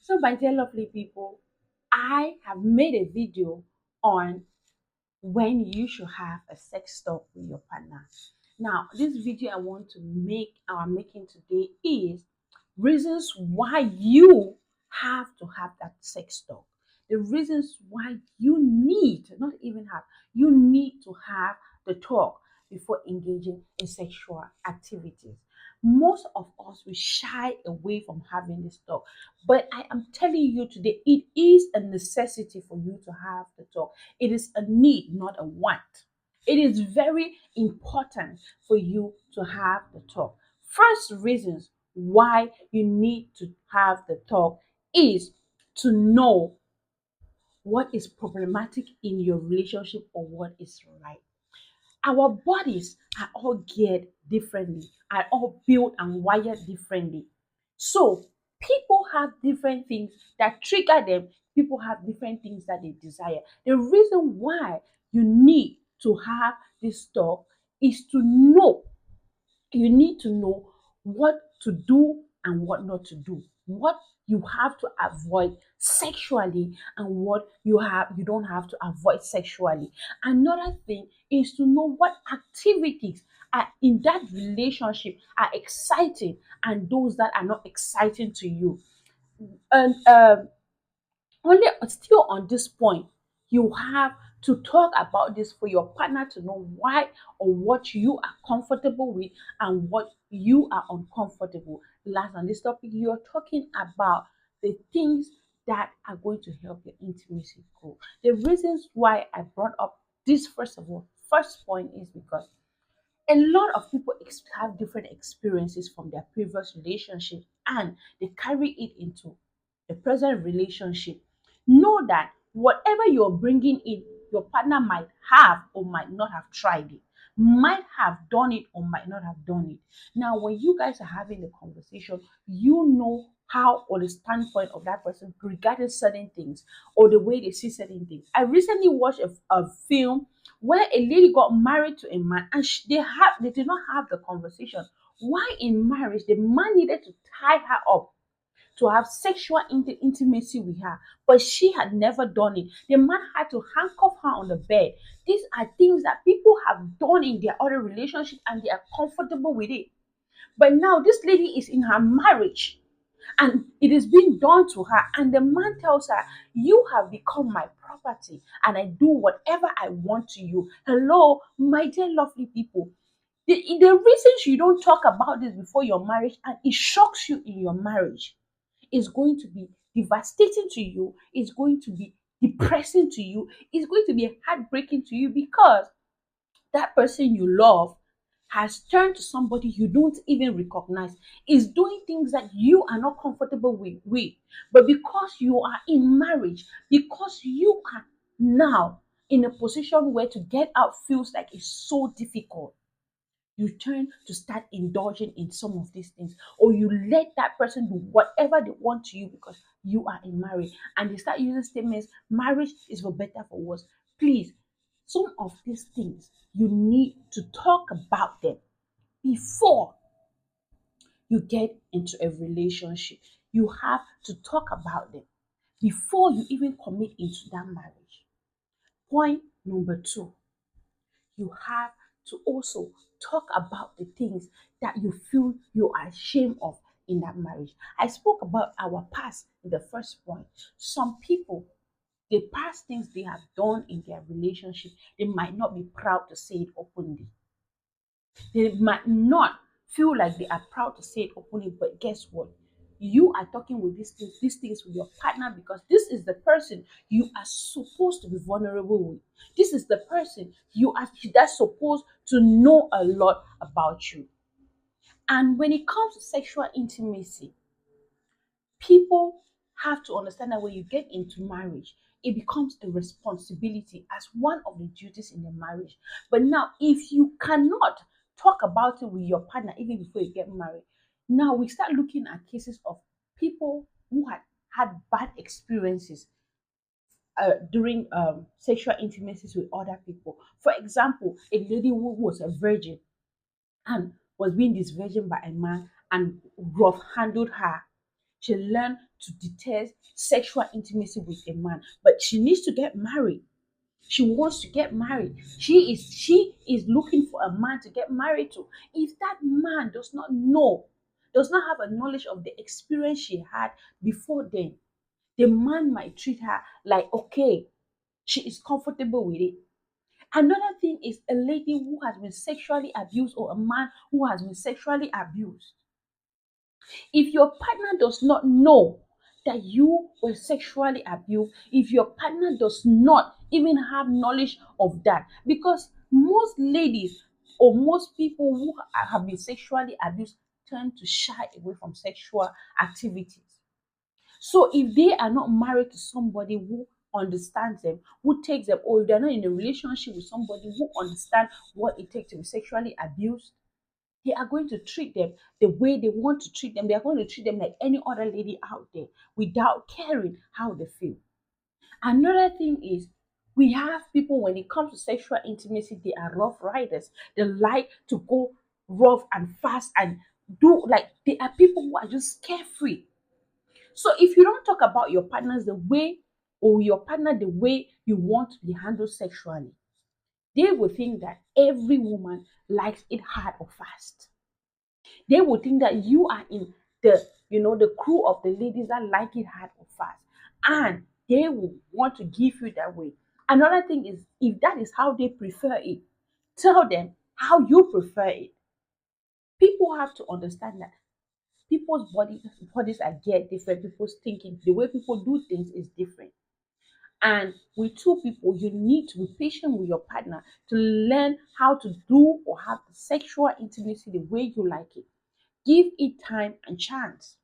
So, my dear lovely people, I have made a video on when you should have a sex talk with your partner. Now, this video I want to make, I'm making today is reasons why you have to have that sex talk. The reasons why you need, not even have, you need to have the talk before engaging in sexual activities. Most of us we shy away from having this talk, but I am telling you today, it is a necessity for you to have the talk. It is a need, not a want. It is very important for you to have the talk. First reasons why you need to have the talk is to know what is problematic in your relationship or what is right. Our bodies are all geared differently, are all built and wired differently. So people have different things that trigger them. People have different things that they desire. The reason why you need to have this talk is to know, you need to know what to do and what not to do, what you have to avoid sexually and what you don't have to avoid sexually. Another thing is to know what activities are in that relationship are exciting and those that are not exciting to you. And only still on this point, you have to talk about this for your partner to know why or what you are comfortable with and what you are uncomfortable. Last on this topic, you're talking about the things that are going to help your intimacy grow. The reasons why I brought up this, first of all, first point is because a lot of people have different experiences from their previous relationship and they carry it into the present relationship. Know that whatever you're bringing in, your partner might have or might not have tried it, might have done it or might not have done it. Now, when you guys are having a conversation, you know how or the standpoint of that person regarding certain things or the way they see certain things. I recently watched a film where a lady got married to a man and they did not have the conversation. Why in marriage the man needed to tie her up to have sexual intimacy with her, but she had never done it. The man had to handcuff her on the bed. These are things that people have done in their other relationship and they are comfortable with it. But now this lady is in her marriage and it is being done to her, and the man tells her, you have become my property and I do whatever I want to you. Hello, my dear lovely people. The reasons you don't talk about this before your marriage and it shocks you in your marriage is going to be devastating to you, it's going to be depressing to you, it's going to be heartbreaking to you because that person you love has turned to somebody you don't even recognize, is doing things that you are not comfortable with. But because you are in marriage, because you are now in a position where to get out feels like it's so difficult, you turn to start indulging in some of these things, or you let that person do whatever they want to you because you are in marriage, and they start using statements, marriage is for better for worse. Please, some of these things you need to talk about them before you get into a relationship. You have to talk about them before you even commit into that marriage. Point number two, you have to also talk about the things that you feel you are ashamed of in that marriage. I spoke about our past in the first point. Some people, the past things they have done in their relationship, they might not be proud to say it openly. They might not feel like they are proud to say it openly, but guess what? You are talking with these things with your partner because this is the person you are supposed to be vulnerable with. This is the person you are that's supposed to know a lot about you. And when it comes to sexual intimacy, people have to understand that when you get into marriage, it becomes a responsibility as one of the duties in the marriage. But now, if you cannot talk about it with your partner even before you get married, now we start looking at cases of people who had bad experiences during sexual intimacies with other people. For example, a lady who was a virgin and was being disvirgined by a man and rough handled her. She learned to detest sexual intimacy with a man, but she needs to get married. She wants to get married. She is looking for a man to get married to. If that man does not know, does not have a knowledge of the experience she had before then, the man might treat her like, okay, she is comfortable with it. Another thing is a lady who has been sexually abused or a man who has been sexually abused. If your partner does not know that you were sexually abused, if your partner does not even have knowledge of that, because most ladies or most people who have been sexually abused tend to shy away from sexual activities. So if they are not married to somebody who understands them, who takes them, or if they're not in a relationship with somebody who understands what it takes to be sexually abused, they are going to treat them the way they want to treat them. They are going to treat them like any other lady out there without caring how they feel. Another thing is we have people when it comes to sexual intimacy, they are rough riders. They like to go rough and fast and do like they are people who are just carefree. So if you don't talk about your partners the way or your partner the way you want to be handled sexually, they will think that every woman likes it hard or fast. They will think that you are in the crew of the ladies that like it hard or fast, and they will want to give you that way. Another thing is if that is how they prefer it, tell them how you prefer it. People have to understand that people's bodies are get different. People's thinking, the way people do things is different. And with two people, you need to be patient with your partner to learn how to do or have sexual intimacy the way you like it. Give it time and chance.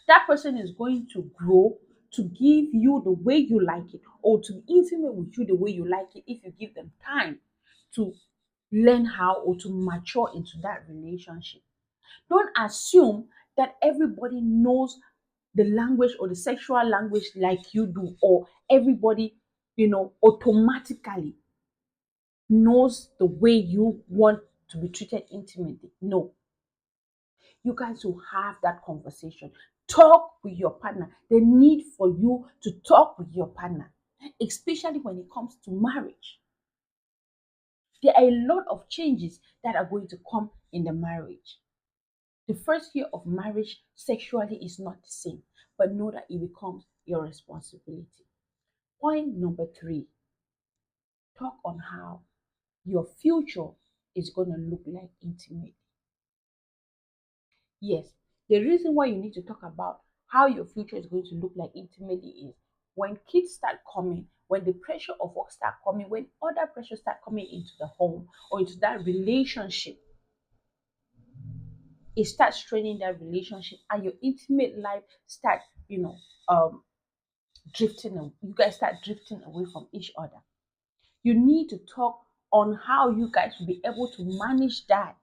That person is going to grow to give you the way you like it or to be intimate with you the way you like it if you give them time to learn how or to mature into that relationship. Don't assume that everybody knows the language or the sexual language like you do, or everybody, automatically knows the way you want to be treated intimately. No, you guys will have that conversation. Talk with your partner. The need for you to talk with your partner, especially when it comes to marriage. There are a lot of changes that are going to come in the marriage. The first year of marriage sexually is not the same, but know that it becomes your responsibility. Point number three, talk on how your future is going to look like intimately. Yes, the reason why you need to talk about how your future is going to look like intimately is when kids start coming, when the pressure of work start coming, when other pressures start coming into the home or into that relationship, it starts straining that relationship and your intimate life start, um, drifting. You guys start drifting away from each other. You need to talk on how you guys will be able to manage that.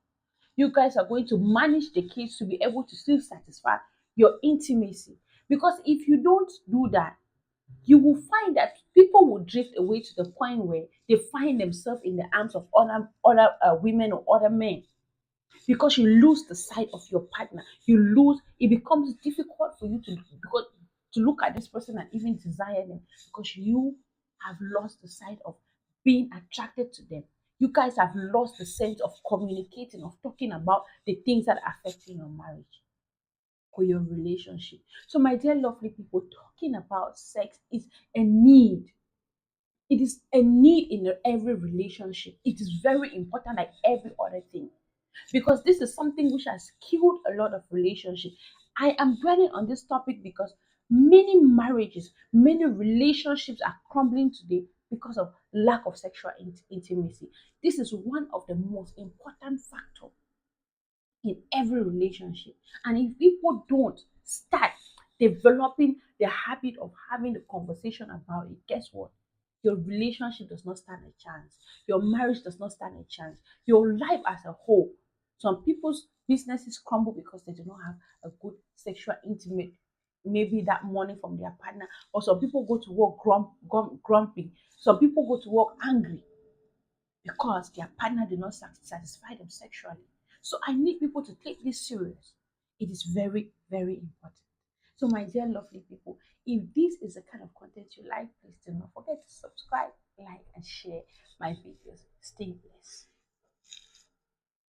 You guys are going to manage the kids to be able to still satisfy your intimacy. Because if you don't do that, you will find that people will drift away to the point where they find themselves in the arms of other women or other men, because you lose the sight of your partner. It becomes difficult for you to look at this person and even desire them, because you have lost the sight of being attracted to them. You guys have lost the sense of communicating, of talking about the things that are affecting your marriage or your relationship. So, my dear lovely people, talking about sex is a need. It is a need in every relationship. It is very important, like every other thing, because this is something which has killed a lot of relationships. I am dwelling on this topic because many marriages, many relationships are crumbling today because of lack of sexual intimacy. This is one of the most important factors in every relationship. And if people don't start developing the habit of having the conversation about it, guess what? Your relationship does not stand a chance. Your marriage does not stand a chance. Your life as a whole. Some people's businesses crumble because they do not have a good sexual intimate, maybe that morning from their partner. Or some people go to work grumpy. Some people go to work angry because their partner did not satisfy them sexually. So I need people to take this serious. It is very, very important. So, my dear lovely people, if this is the kind of content you like, please do not forget to subscribe, like, and share my videos. Stay blessed.